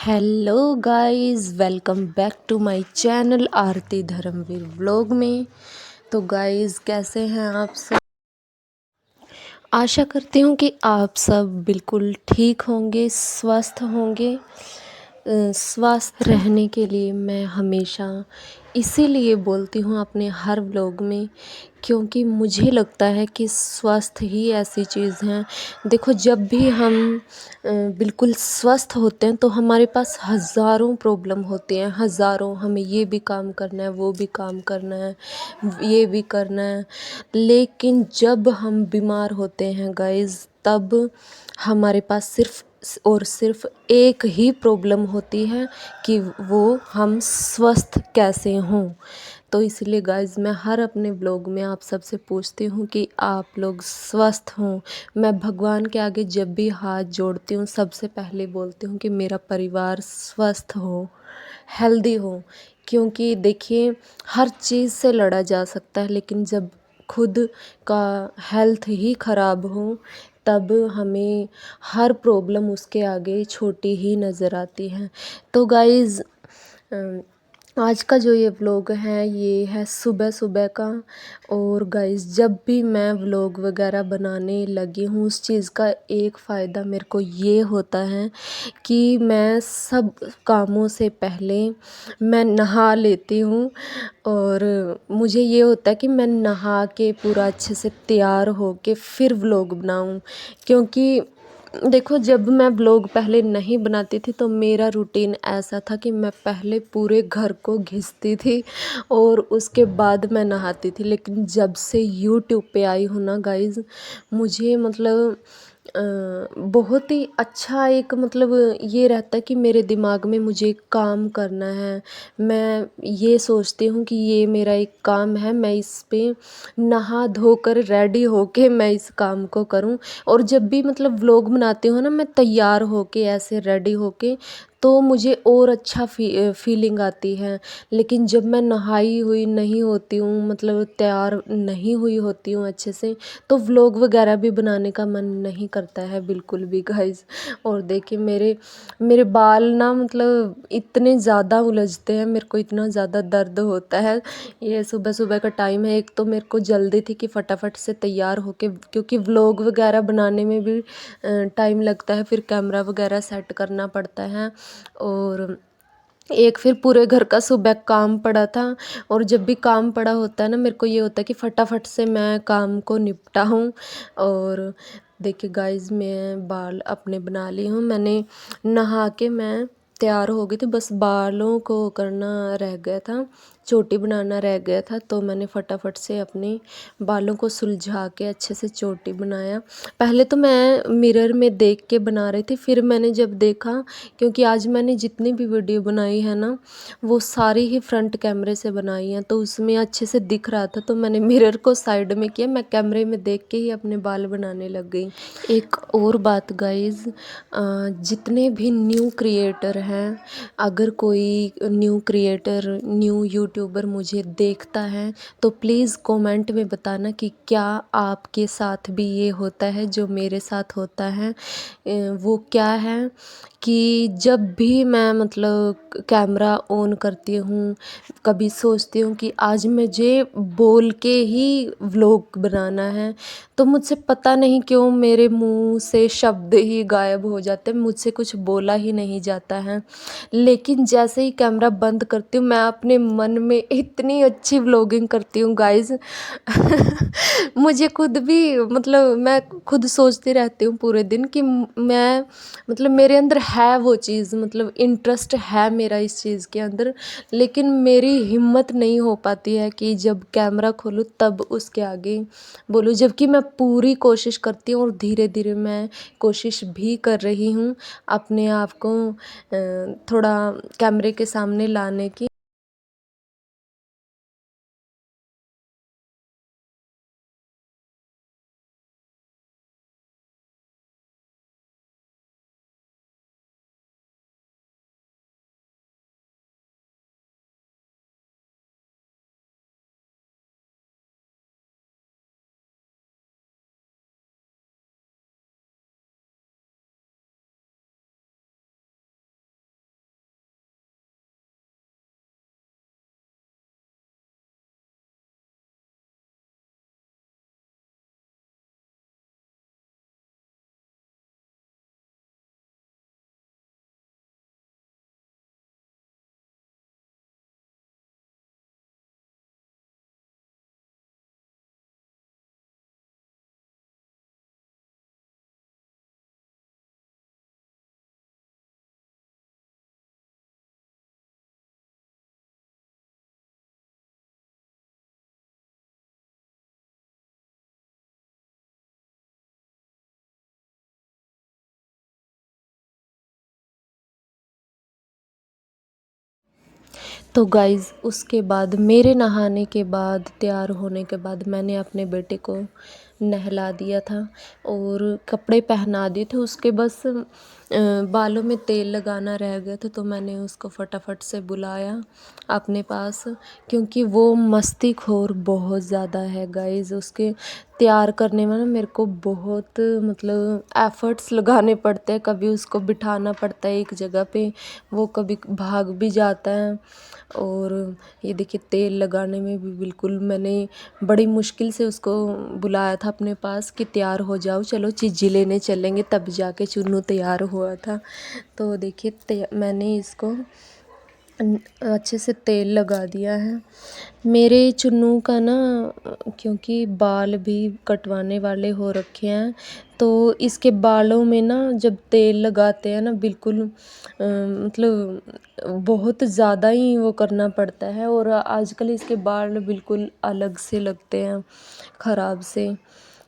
Hello guys, welcome back to my channel Aarti Dharmveer vlog में। तो guys, कैसे हैं आप सब? आशा करती हूँ कि आप सब बिल्कुल ठीक होंगे, स्वस्थ होंगे। स्वस्थ रहने के लिए मैं हमेशा इसीलिए बोलती हूँ अपने हर व्लॉग में, क्योंकि मुझे लगता है कि स्वस्थ ही ऐसी चीज़ है। देखो, जब भी हम बिल्कुल स्वस्थ होते हैं तो हमारे पास हज़ारों प्रॉब्लम होती हैं, हज़ारों। हमें ये भी काम करना है, वो भी काम करना है, ये भी करना है। लेकिन जब हम बीमार होते हैं गाइज़, तब हमारे पास सिर्फ़ और सिर्फ एक ही प्रॉब्लम होती है कि वो हम स्वस्थ कैसे हों। तो इसलिए गाइज़, मैं हर अपने ब्लॉग में आप सबसे पूछती हूँ कि आप लोग स्वस्थ हों। मैं भगवान के आगे जब भी हाथ जोड़ती हूँ, सबसे पहले बोलती हूँ कि मेरा परिवार स्वस्थ हो, हेल्दी हो। क्योंकि देखिए, हर चीज़ से लड़ा जा सकता है, लेकिन जब खुद का हेल्थ ही ख़राब हो, तब हमें हर प्रॉब्लम उसके आगे छोटी ही नज़र आती है। तो गाइज़, आज का जो ये व्लॉग है, ये है सुबह सुबह का। और गाइज़, जब भी मैं व्लॉग वगैरह बनाने लगी हूँ, उस चीज़ का एक फ़ायदा मेरे को ये होता है कि मैं सब कामों से पहले मैं नहा लेती हूँ। और मुझे ये होता है कि मैं नहा के पूरा अच्छे से तैयार हो के फिर व्लॉग बनाऊँ। क्योंकि देखो, जब मैं व्लॉग पहले नहीं बनाती थी तो मेरा रूटीन ऐसा था कि मैं पहले पूरे घर को घिसती थी और उसके बाद मैं नहाती थी। लेकिन जब से यूट्यूब पे आई हूँ ना गाइज़, मुझे मतलब बहुत ही अच्छा एक मतलब ये रहता है कि मेरे दिमाग में मुझे काम करना है। मैं ये सोचती हूँ कि ये मेरा एक काम है, मैं इस पे नहा धोकर रेडी होके मैं इस काम को करूँ। और जब भी मतलब व्लॉग बनाती हूँ ना, मैं तैयार होके ऐसे रेडी होके, तो मुझे और अच्छा फीलिंग आती है। लेकिन जब मैं नहाई हुई नहीं होती हूँ, मतलब तैयार नहीं हुई होती हूँ अच्छे से, तो व्लॉग वगैरह भी बनाने का मन नहीं करता है बिल्कुल भी गाइज़। और देखिए, मेरे मेरे बाल ना मतलब इतने ज़्यादा उलझते हैं, मेरे को इतना ज़्यादा दर्द होता है। ये सुबह सुबह का टाइम है, एक तो मेरे को जल्दी थी कि फटाफट से तैयार होके, क्योंकि व्लॉग वगैरह बनाने में भी टाइम लगता है, फिर कैमरा वगैरह सेट करना पड़ता है। और एक फिर पूरे घर का सुबह काम पड़ा था। और जब भी काम पड़ा होता है ना, मेरे को ये होता है कि फटाफट से मैं काम को निपटाऊँ। और देखिए गाइज़, मैं बाल अपने बना ली हूँ। मैंने नहा के मैं तैयार हो गई थी, बस बालों को करना रह गया था, चोटी बनाना रह गया था। तो मैंने फटाफट से अपने बालों को सुलझा के अच्छे से चोटी बनाया। पहले तो मैं मिरर में देख के बना रही थी, फिर मैंने जब देखा, क्योंकि आज मैंने जितनी भी वीडियो बनाई है ना, वो सारी ही फ्रंट कैमरे से बनाई हैं, तो उसमें अच्छे से दिख रहा था। तो मैंने मिरर को साइड में किया, मैं कैमरे में देख के ही अपने बाल बनाने लग गई। एक और बात गाइज़, जितने भी न्यू क्रिएटर हैं, अगर कोई न्यू क्रिएटर, न्यू यूट्यूबर मुझे देखता है, तो प्लीज़ कमेंट में बताना कि क्या आपके साथ भी ये होता है जो मेरे साथ होता है। वो क्या है कि जब भी मैं मतलब कैमरा ऑन करती हूँ, कभी सोचती हूँ कि आज मुझे बोल के ही व्लॉग बनाना है, तो मुझसे पता नहीं क्यों मेरे मुंह से शब्द ही गायब हो जाते हैं, मुझसे कुछ बोला ही नहीं जाता है। लेकिन जैसे ही कैमरा बंद करती हूँ, मैं अपने मन में इतनी अच्छी व्लॉगिंग करती हूँ गाइज़। मुझे खुद भी मतलब मैं खुद सोचती रहती हूँ पूरे दिन कि मैं मतलब मेरे अंदर है वो चीज़, मतलब इंटरेस्ट है मेरा इस चीज़ के अंदर। लेकिन मेरी हिम्मत नहीं हो पाती है कि जब कैमरा खोलूँ तब उसके आगे बोलूँ, जबकि मैं पूरी कोशिश करती हूँ और धीरे धीरे मैं कोशिश भी कर रही हूँ अपने आप को थोड़ा कैमरे के सामने लाने की। तो गाइज़ उसके बाद मेरे नहाने के बाद तैयार होने के बाद मैंने अपने बेटे को नहला दिया था और कपड़े पहना दिए थे। उसके बस बालों में तेल लगाना रह गया था, तो मैंने उसको फटाफट से बुलाया अपने पास, क्योंकि वो मस्तीखोर बहुत ज़्यादा है गाइज़। उसके तैयार करने में ना मेरे को बहुत मतलब एफ़र्ट्स लगाने पड़ते हैं। कभी उसको बिठाना पड़ता है एक जगह पे, वो कभी भाग भी जाता है। और ये देखिए तेल लगाने में भी बिल्कुल मैंने बड़ी मुश्किल से उसको बुलाया था अपने पास कि तैयार हो जाओ, चलो चीज़ी लेने चलेंगे, तब जाके चुन्नू तैयार हुआ था। तो देखिए मैंने इसको अच्छे से तेल लगा दिया है। मेरे चुन्नू का ना क्योंकि बाल भी कटवाने वाले हो रखे हैं, तो इसके बालों में ना जब तेल लगाते हैं ना बिल्कुल मतलब बहुत ज़्यादा ही वो करना पड़ता है। और आजकल इसके बाल बिल्कुल अलग से लगते हैं, ख़राब से,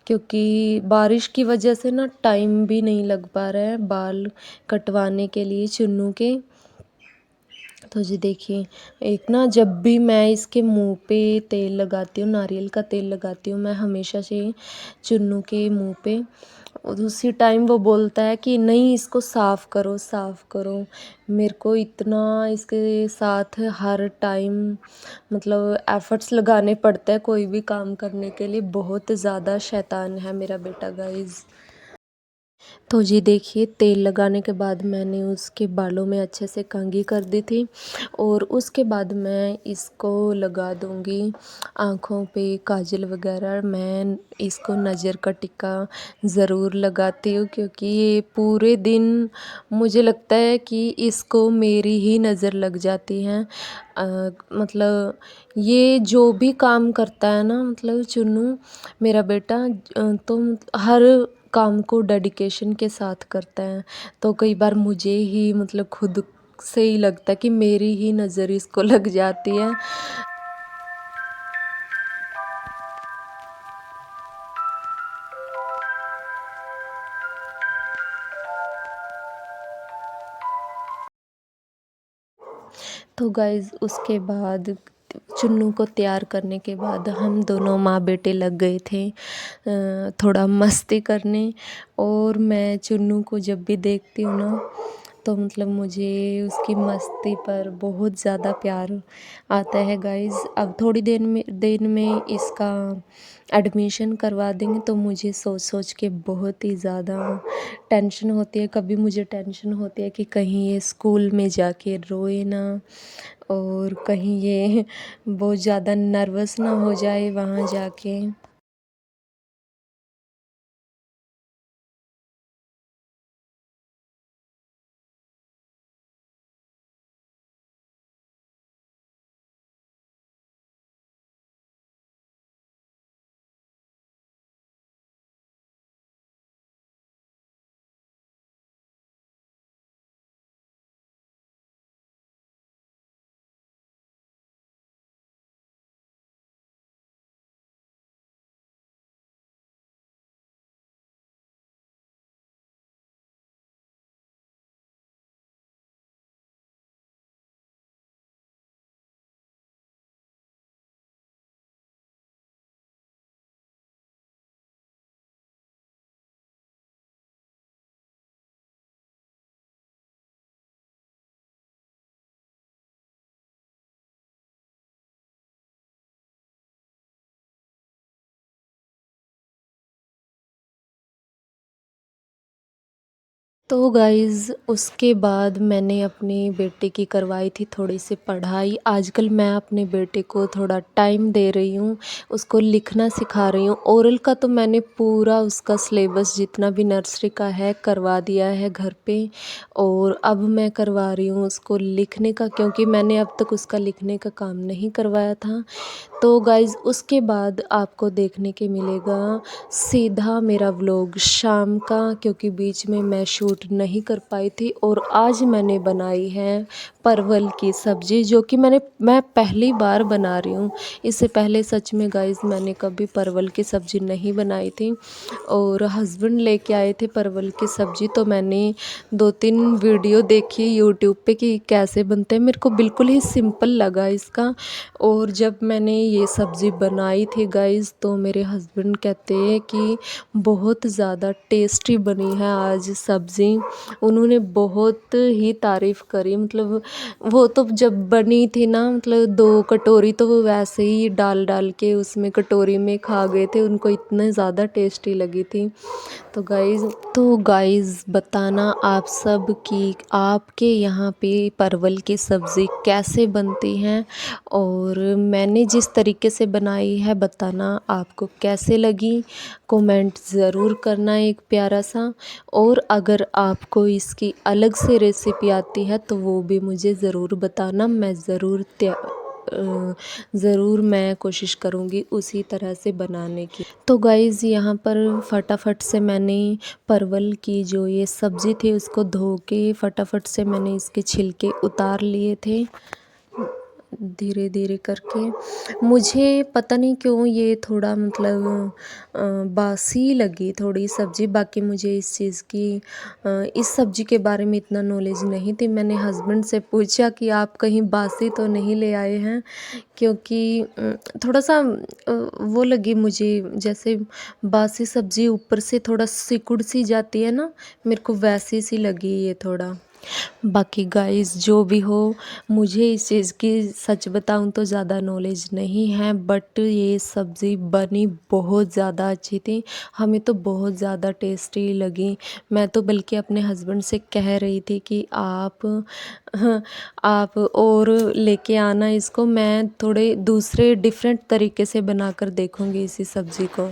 क्योंकि बारिश की वजह से ना टाइम भी नहीं लग पा रहा है बाल कटवाने के लिए चुन्नू के। तो जी देखिए, एक ना जब भी मैं इसके मुँह पे तेल लगाती हूँ, नारियल का तेल लगाती हूँ मैं हमेशा से चुन्नू के मुँह पे, और उसी टाइम वो बोलता है कि नहीं इसको साफ़ करो, साफ़ करो। मेरे को इतना इसके साथ हर टाइम मतलब एफ़र्ट्स लगाने पड़ते हैं कोई भी काम करने के लिए। बहुत ज़्यादा शैतान है मेरा बेटा गाइज़। तो जी देखिए तेल लगाने के बाद मैंने उसके बालों में अच्छे से कंघी कर दी थी, और उसके बाद मैं इसको लगा दूँगी आँखों पे काजल वगैरह। मैं इसको नज़र का टिक्का ज़रूर लगाती हूँ, क्योंकि ये पूरे दिन मुझे लगता है कि इसको मेरी ही नज़र लग जाती है। मतलब ये जो भी काम करता है ना मतलब चुन्नू मेरा बेटा, तो हर काम को डेडिकेशन के साथ करता है। तो कई बार मुझे ही मतलब खुद से ही लगता है कि मेरी ही नज़र इसको लग जाती है। तो गाइज़ उसके बाद चुन्नू को तैयार करने के बाद हम दोनों माँ बेटे लग गए थे थोड़ा मस्ती करने। और मैं चुन्नू को जब भी देखती हूँ ना, तो मतलब मुझे उसकी मस्ती पर बहुत ज़्यादा प्यार आता है गाइज़। अब थोड़ी देर में इसका एडमिशन करवा देंगे, तो मुझे सोच के बहुत ही ज़्यादा टेंशन होती है। कभी मुझे टेंशन होती है कि कहीं ये स्कूल में जाके रोए ना, और कहीं ये बहुत ज़्यादा नर्वस ना हो जाए वहाँ जाके। तो गाइज़ उसके बाद मैंने अपने बेटे की करवाई थी थोड़ी-सी पढ़ाई। आजकल मैं अपने बेटे को थोड़ा टाइम दे रही हूँ, उसको लिखना सिखा रही हूँ। ओरल का तो मैंने पूरा उसका सिलेबस जितना भी नर्सरी का है करवा दिया है घर पे, और अब मैं करवा रही हूँ उसको लिखने का, क्योंकि मैंने अब तक उसका लिखने का काम नहीं करवाया था। तो गाइज़ उसके बाद आपको देखने के मिलेगा सीधा मेरा व्लॉग शाम का, क्योंकि बीच में मैं शूट शूट नहीं कर पाई थी और आज मैंने बनाई है परवल की सब्ज़ी, जो कि मैं पहली बार बना रही हूँ। इससे पहले सच में गाइस मैंने कभी परवल की सब्ज़ी नहीं बनाई थी और हस्बैंड लेके आए थे परवल की सब्ज़ी, तो मैंने 2-3 वीडियो देखी यूट्यूब पे कि कैसे बनते हैं। मेरे को बिल्कुल ही सिंपल लगा इसका, और जब मैंने ये सब्ज़ी बनाई थी गाइस तो मेरे हस्बैंड कहते हैं कि बहुत ज़्यादा टेस्टी बनी है आज सब्ज़ी। उन्होंने बहुत ही तारीफ़ करी, मतलब वो तो जब बनी थी ना, मतलब 2 कटोरी तो वो वैसे ही डाल के उसमें कटोरी में खा गए थे, उनको इतने ज़्यादा टेस्टी लगी थी। तो गाइज़ बताना आप सब कि आपके यहाँ पे परवल की सब्ज़ी कैसे बनती हैं, और मैंने जिस तरीके से बनाई है बताना आपको कैसे लगी। कमेंट ज़रूर करना एक प्यारा सा, और अगर आपको इसकी अलग से रेसिपी आती है तो वो भी मुझे ज़रूर बताना। ज़रूर मैं कोशिश करूँगी उसी तरह से बनाने की। तो गाइज़ यहाँ पर फटाफट से मैंने परवल की जो ये सब्ज़ी थी उसको धो के फटाफट से मैंने इसके छिलके उतार लिए थे धीरे धीरे करके। मुझे पता नहीं क्यों ये थोड़ा मतलब बासी लगी थोड़ी सब्ज़ी। बाकी मुझे इस सब्ज़ी के बारे में इतना नॉलेज नहीं थी। मैंने हस्बैंड से पूछा कि आप कहीं बासी तो नहीं ले आए हैं, क्योंकि थोड़ा सा वो लगी मुझे जैसे बासी सब्ज़ी ऊपर से थोड़ा सिकुड़ सी जाती है ना, मेरे को वैसी सी लगी ये थोड़ा। बाकी गाइस जो भी हो, मुझे इस चीज़ की सच बताऊं तो ज़्यादा नॉलेज नहीं है, बट ये सब्ज़ी बनी बहुत ज़्यादा अच्छी थी। हमें तो बहुत ज़्यादा टेस्टी लगी। मैं तो बल्कि अपने हस्बैंड से कह रही थी कि हाँ, आप और लेके आना इसको, मैं थोड़े दूसरे डिफरेंट तरीके से बनाकर देखूंगी इसी सब्ज़ी को।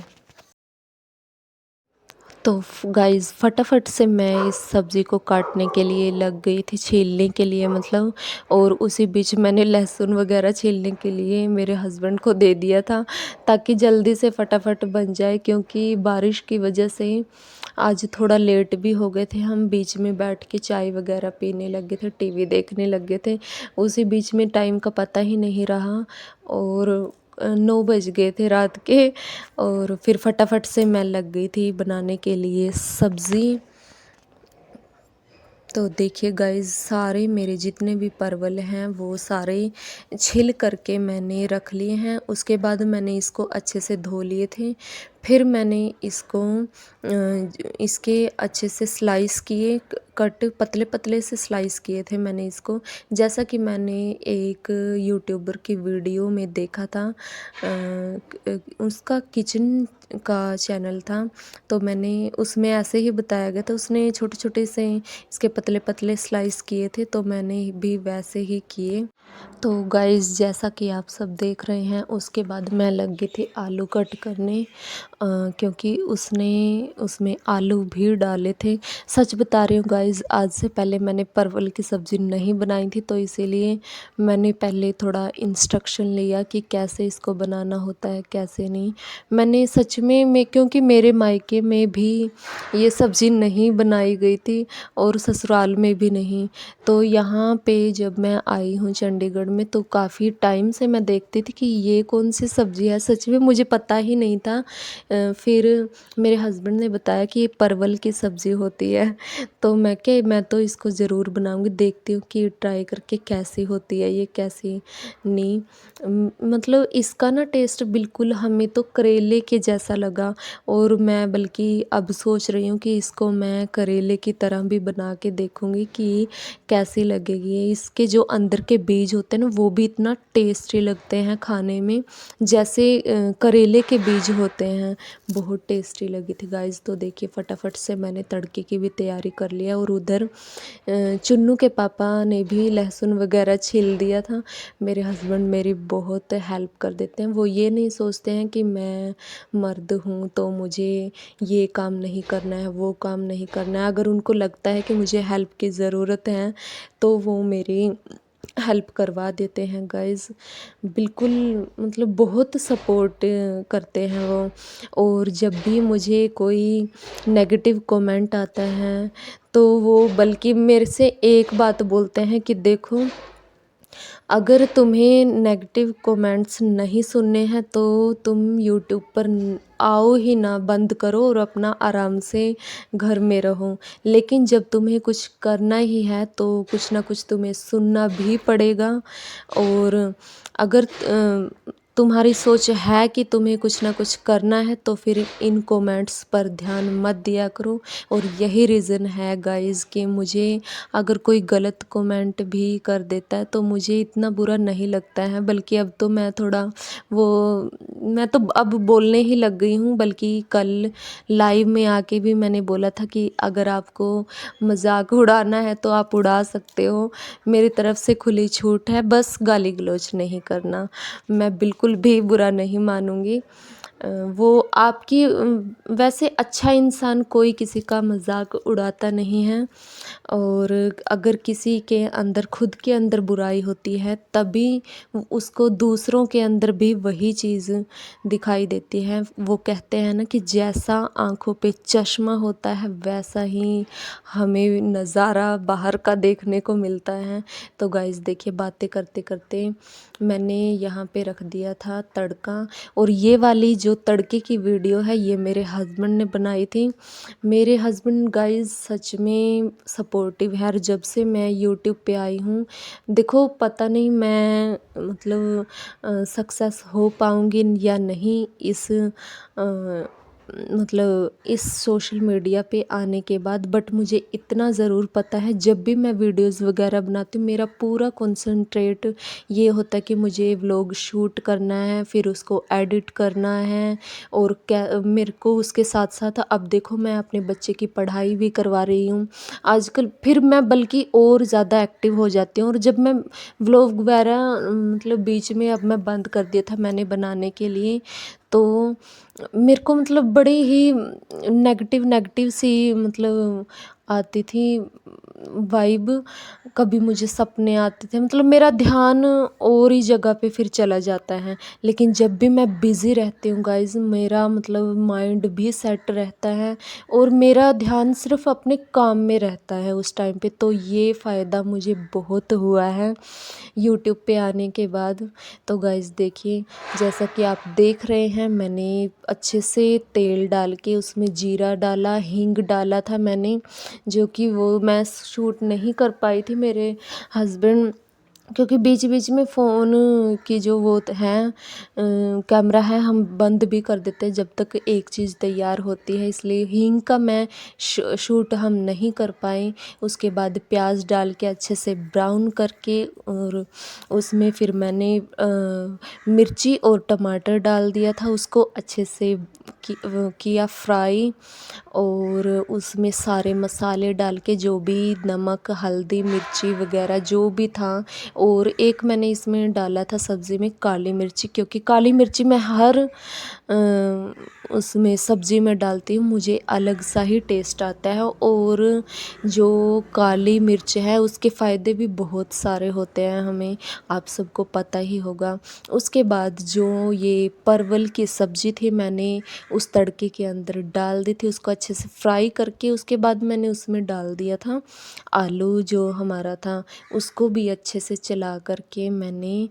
तो गाइस फटाफट से मैं इस सब्ज़ी को काटने के लिए लग गई थी, छीलने के लिए मतलब। और उसी बीच मैंने लहसुन वगैरह छीलने के लिए मेरे हस्बैंड को दे दिया था, ताकि जल्दी से फटाफट बन जाए, क्योंकि बारिश की वजह से आज थोड़ा लेट भी हो गए थे। हम बीच में बैठ के चाय वगैरह पीने लगे थे, टीवी देखने लगे थे, उसी बीच में टाइम का पता ही नहीं रहा, और 9 बज गए थे रात के। और फिर फटाफट से मैं लग गई थी बनाने के लिए सब्ज़ी। तो देखिए गाइस सारे मेरे जितने भी परवल हैं वो सारे छिल करके मैंने रख लिए हैं। उसके बाद मैंने इसको अच्छे से धो लिए थे। फिर मैंने इसके अच्छे से स्लाइस किए, कट पतले पतले से स्लाइस किए थे मैंने इसको। जैसा कि मैंने एक यूट्यूबर की वीडियो में देखा था, उसका किचन का चैनल था, तो मैंने उसमें ऐसे ही बताया गया था। उसने छोटे छोटे से इसके पतले पतले स्लाइस किए थे, तो मैंने भी वैसे ही किए। तो गाइस जैसा कि आप सब देख रहे हैं, उसके बाद मैं लग गई थी आलू कट करने, क्योंकि उसने उसमें आलू भी डाले थे। सच बता रही हूँ गाइस, आज से पहले मैंने परवल की सब्ज़ी नहीं बनाई थी, तो इसीलिए मैंने पहले थोड़ा इंस्ट्रक्शन लिया कि कैसे इसको बनाना होता है कैसे नहीं। मैंने सच में क्योंकि मेरे मायके में भी ये सब्ज़ी नहीं बनाई गई थी और ससुराल में भी नहीं। तो यहाँ पे जब मैं आई हूँ चंडीगढ़ में, तो काफ़ी टाइम से मैं देखती थी कि ये कौन सी सब्ज़ी है, सच में मुझे पता ही नहीं था। फिर मेरे हस्बैंड ने बताया कि ये परवल की सब्ज़ी होती है। तो मैं तो इसको ज़रूर बनाऊंगी, देखती हूँ कि ट्राई करके कैसी होती है ये कैसी नहीं। मतलब इसका ना टेस्ट बिल्कुल हमें तो करेले के जैसा लगा, और मैं बल्कि अब सोच रही हूँ कि इसको मैं करेले की तरह भी बना के देखूँगी कि कैसी लगेगी। इसके जो अंदर के बीज होते हैं ना, वो भी इतना टेस्टी लगते हैं खाने में, जैसे करेले के बीज होते हैं। बहुत टेस्टी लगी थी गाइस। तो देखिए फटाफट से मैंने तड़के की भी तैयारी कर लिया, और उधर चुन्नू के पापा ने भी लहसुन वगैरह छील दिया था। मेरे हस्बैंड मेरी बहुत हेल्प कर देते हैं। वो ये नहीं सोचते हैं कि मैं मर्द हूँ तो मुझे ये काम नहीं करना है, वो काम नहीं करना है। अगर उनको लगता है कि मुझे हेल्प की ज़रूरत है, तो वो मेरी हेल्प करवा देते हैं गाइज़। बिल्कुल मतलब बहुत सपोर्ट करते हैं वो। और जब भी मुझे कोई नेगेटिव कमेंट आता है, तो वो बल्कि मेरे से एक बात बोलते हैं कि देखो, अगर तुम्हें नेगेटिव कमेंट्स नहीं सुनने हैं तो तुम यूट्यूब पर आओ ही ना, बंद करो और अपना आराम से घर में रहो। लेकिन जब तुम्हें कुछ करना ही है तो कुछ ना कुछ तुम्हें सुनना भी पड़ेगा। और अगर तुम्हारी सोच है कि तुम्हें कुछ ना कुछ करना है तो फिर इन कमेंट्स पर ध्यान मत दिया करो। और यही रीज़न है गाइज़ कि मुझे अगर कोई गलत कमेंट भी कर देता है तो मुझे इतना बुरा नहीं लगता है, बल्कि अब तो मैं थोड़ा वो मैं तो अब बोलने ही लग गई हूँ। बल्कि कल लाइव में आके भी मैंने बोला था कि अगर आपको मजाक उड़ाना है तो आप उड़ा सकते हो, मेरी तरफ से खुली छूट है, बस गाली गलौज नहीं करना। मैं बिल्कुल भी बुरा नहीं मानूंगी। वो आपकी वैसे अच्छा इंसान कोई किसी का मजाक उड़ाता नहीं है। और अगर किसी के अंदर खुद के अंदर बुराई होती है तभी उसको दूसरों के अंदर भी वही चीज़ दिखाई देती है। वो कहते हैं ना कि जैसा आँखों पे चश्मा होता है वैसा ही हमें नज़ारा बाहर का देखने को मिलता है। तो गाइज़ देखिए, बातें करते करते मैंने यहाँ पे रख दिया था तड़का। और ये वाली जो तड़के की वीडियो है ये मेरे हस्बैंड ने बनाई थी। मेरे हस्बैंड गाइस सच में सपोर्टिव है। और जब से मैं यूट्यूब पे आई हूँ, देखो पता नहीं मैं मतलब सक्सेस हो पाऊँगी या नहीं मतलब इस सोशल मीडिया पे आने के बाद। बट मुझे इतना ज़रूर पता है, जब भी मैं वीडियोस वगैरह बनाती हूँ मेरा पूरा कंसंट्रेट ये होता है कि मुझे व्लॉग शूट करना है, फिर उसको एडिट करना है। और क्या मेरे को उसके साथ साथ अब देखो मैं अपने बच्चे की पढ़ाई भी करवा रही हूँ आजकल। फिर मैं बल्कि और ज़्यादा एक्टिव हो जाती हूँ। और जब मैं व्लॉग वगैरह मतलब बीच में अब मैं बंद कर दिया था मैंने बनाने के लिए, तो मेरे को मतलब बड़ी ही नेगेटिव नेगेटिव सी मतलब आती थी वाइब। कभी मुझे सपने आते थे, मतलब मेरा ध्यान और ही जगह पे फिर चला जाता है। लेकिन जब भी मैं बिज़ी रहती हूँ गाइज़, मेरा मतलब माइंड भी सेट रहता है और मेरा ध्यान सिर्फ अपने काम में रहता है उस टाइम पे। तो ये फ़ायदा मुझे बहुत हुआ है यूट्यूब पे आने के बाद। तो गाइज़ देखिए, जैसा कि आप देख रहे हैं मैंने अच्छे से तेल डाल के उसमें जीरा डाला, हींग डाला था मैंने, जो कि वो मैं शूट नहीं कर पाई थी। मेरे हस्बैंड क्योंकि बीच बीच में फ़ोन की जो वो है कैमरा है हम बंद भी कर देते हैं जब तक एक चीज़ तैयार होती है, इसलिए हींग का मैं शूट हम नहीं कर पाए। उसके बाद प्याज डाल के अच्छे से ब्राउन करके और उसमें फिर मैंने मिर्ची और टमाटर डाल दिया था, उसको अच्छे से किया फ्राई। और उसमें सारे मसाले डाल के जो भी नमक, हल्दी, मिर्ची वगैरह जो भी था। और एक मैंने इसमें डाला था सब्ज़ी में काली मिर्ची, क्योंकि काली मिर्ची मैं हर उसमें सब्ज़ी में डालती हूँ, मुझे अलग सा ही टेस्ट आता है। और जो काली मिर्च है उसके फ़ायदे भी बहुत सारे होते हैं, हमें आप सबको पता ही होगा। उसके बाद जो ये परवल की सब्ज़ी थी मैंने उस तड़के के अंदर डाल दी थी, उसको अच्छे से फ्राई करके उसके बाद मैंने उसमें डाल दिया था आलू जो हमारा था, उसको भी अच्छे से चला करके मैंने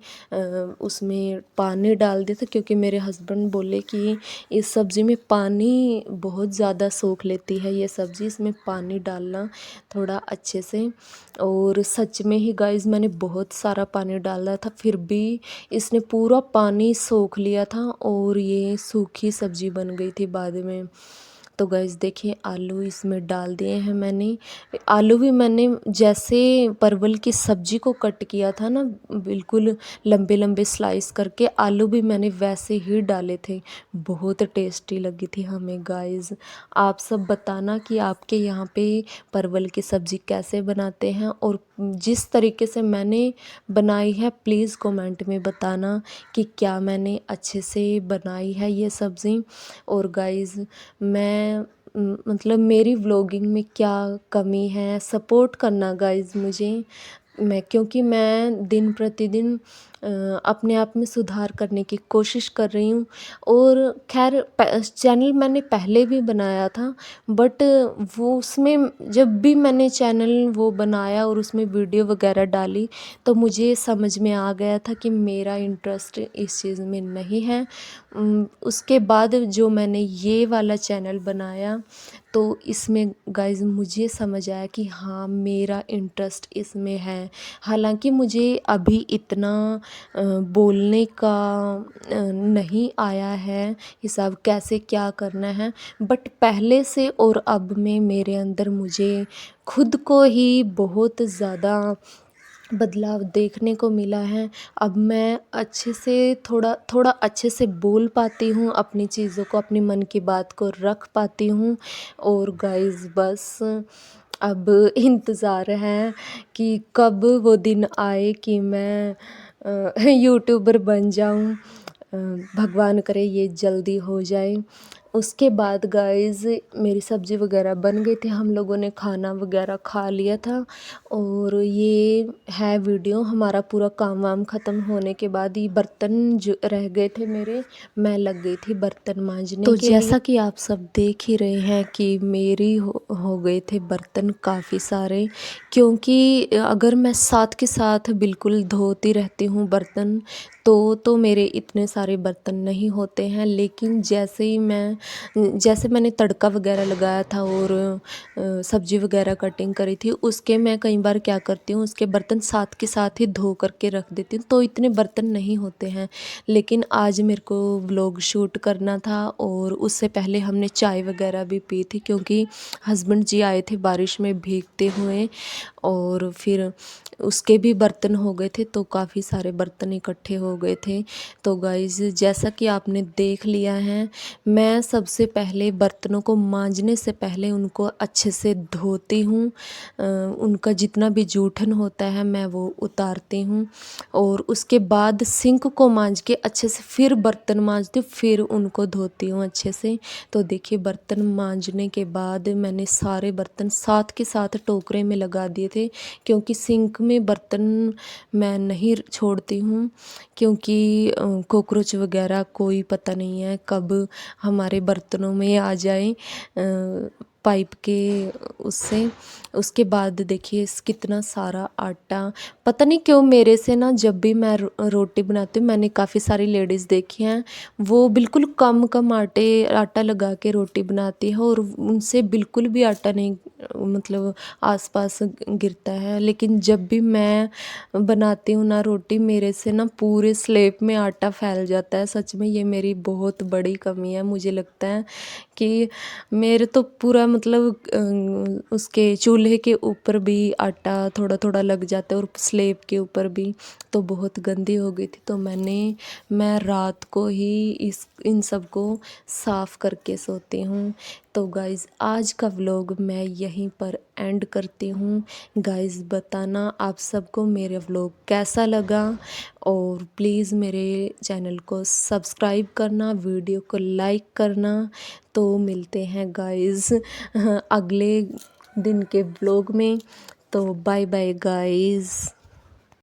उसमें पानी डाल दिया था। क्योंकि मेरे हस्बैंड बोले कि इस सब्ज़ी में पानी बहुत ज़्यादा सोख लेती है ये सब्ज़ी, इसमें पानी डालना थोड़ा अच्छे से। और सच में ही गाइज़ मैंने बहुत सारा पानी डाला था, फिर भी इसने पूरा पानी सोख लिया था और ये सूखी सब्ज़ी बन गई थी बाद में। तो गाइज़ देखिए, आलू इसमें डाल दिए हैं मैंने। आलू भी मैंने जैसे परवल की सब्ज़ी को कट किया था ना, बिल्कुल लंबे लंबे स्लाइस करके, आलू भी मैंने वैसे ही डाले थे। बहुत टेस्टी लगी थी हमें गाइज़। आप सब बताना कि आपके यहाँ पे परवल की सब्ज़ी कैसे बनाते हैं, और जिस तरीके से मैंने बनाई है प्लीज़ कमेंट में बताना कि क्या मैंने अच्छे से बनाई है ये सब्ज़ी। और गाइज़ मैं मतलब मेरी व्लॉगिंग में क्या कमी है, सपोर्ट करना गाइज़ मुझे। क्योंकि मैं दिन प्रतिदिन अपने आप में सुधार करने की कोशिश कर रही हूँ। और ख़ैर चैनल मैंने पहले भी बनाया था, बट वो उसमें जब भी मैंने चैनल वो बनाया और उसमें वीडियो वग़ैरह डाली, तो मुझे समझ में आ गया था कि मेरा इंटरेस्ट इस चीज़ में नहीं है। उसके बाद जो मैंने ये वाला चैनल बनाया, तो इसमें गाइज़ मुझे समझ आया कि हाँ, मेरा इंटरेस्ट इसमें है। हालाँकि मुझे अभी इतना बोलने का नहीं आया है हिसाब, कैसे क्या करना है, बट पहले से और अब में मेरे अंदर मुझे खुद को ही बहुत ज़्यादा बदलाव देखने को मिला है। अब मैं अच्छे से थोड़ा अच्छे से बोल पाती हूँ, अपनी चीज़ों को, अपनी मन की बात को रख पाती हूँ। और गाइज़ बस अब इंतज़ार है कि कब वो दिन आए कि मैं यूट्यूबर बन जाऊँ। भगवान करे ये जल्दी हो जाए। उसके बाद गाइज़ मेरी सब्ज़ी वग़ैरह बन गई थी, हम लोगों ने खाना वग़ैरह खा लिया था। और ये है वीडियो हमारा पूरा काम वाम ख़त्म होने के बाद। ये बर्तन जो रह गए थे मेरे, मैं लग गई थी बर्तन मांजने तो के लिए। जैसा कि आप सब देख ही रहे हैं कि मेरी हो गए थे बर्तन काफ़ी सारे, क्योंकि अगर मैं साथ के साथ बिल्कुल धोती रहती हूँ बर्तन, तो मेरे इतने सारे बर्तन नहीं होते हैं। लेकिन जैसे मैंने तड़का वग़ैरह लगाया था और सब्ज़ी वग़ैरह कटिंग करी थी, उसके मैं कई बार क्या करती हूँ, उसके बर्तन साथ के साथ ही धो कर के रख देती हूँ, तो इतने बर्तन नहीं होते हैं। लेकिन आज मेरे को व्लॉग शूट करना था, और उससे पहले हमने चाय वग़ैरह भी पी थी, क्योंकि हस्बैंड जी आए थे बारिश में भीगते हुए। और फिर उसके भी बर्तन हो गए थे, तो काफ़ी सारे बर्तन इकट्ठे हो गए थे। तो गाइज़ जैसा कि आपने देख लिया है, मैं सबसे पहले बर्तनों को मांजने से पहले उनको अच्छे से धोती हूँ। उनका जितना भी जूठन होता है मैं वो उतारती हूँ, और उसके बाद सिंक को मांज के अच्छे से फिर बर्तन मांजती हूँ, फिर उनको धोती हूँ अच्छे से। तो देखिए, बर्तन मांजने के बाद मैंने सारे बर्तन साथ के साथ टोकरे में लगा दिए थे, क्योंकि सिंक में बर्तन मैं नहीं छोड़ती हूँ, क्योंकि कॉकरोच वग़ैरह कोई पता नहीं है कब हमारे बर्तनों में आ जाए पाइप के उससे। उसके बाद देखिए कितना सारा आटा, पता नहीं क्यों मेरे से ना, जब भी मैं रोटी बनाती हूँ, मैंने काफ़ी सारी लेडीज़ देखी हैं, वो बिल्कुल कम आटा लगा के रोटी बनाती है, और उनसे बिल्कुल भी आटा नहीं मतलब आसपास गिरता है। लेकिन जब भी मैं बनाती हूँ ना रोटी, मेरे से ना पूरे स्लेब में आटा फैल जाता है। सच में ये मेरी बहुत बड़ी कमी है। मुझे लगता है कि मेरे तो पूरा मतलब उसके चूल्हे के ऊपर भी आटा थोड़ा थोड़ा लग जाता है, और स्लेब के ऊपर भी। तो बहुत गंदी हो गई थी, तो मैं रात को ही इन सब को साफ़ करके सोती हूँ। तो गाइज़ आज का व्लॉग मैं यहीं पर एंड करती हूँ। गाइज़ बताना आप सबको मेरा व्लॉग कैसा लगा, और प्लीज़ मेरे चैनल को सब्सक्राइब करना, वीडियो को लाइक करना। तो मिलते हैं गाइज़ अगले दिन के व्लॉग में। तो बाय बाय गाइज़।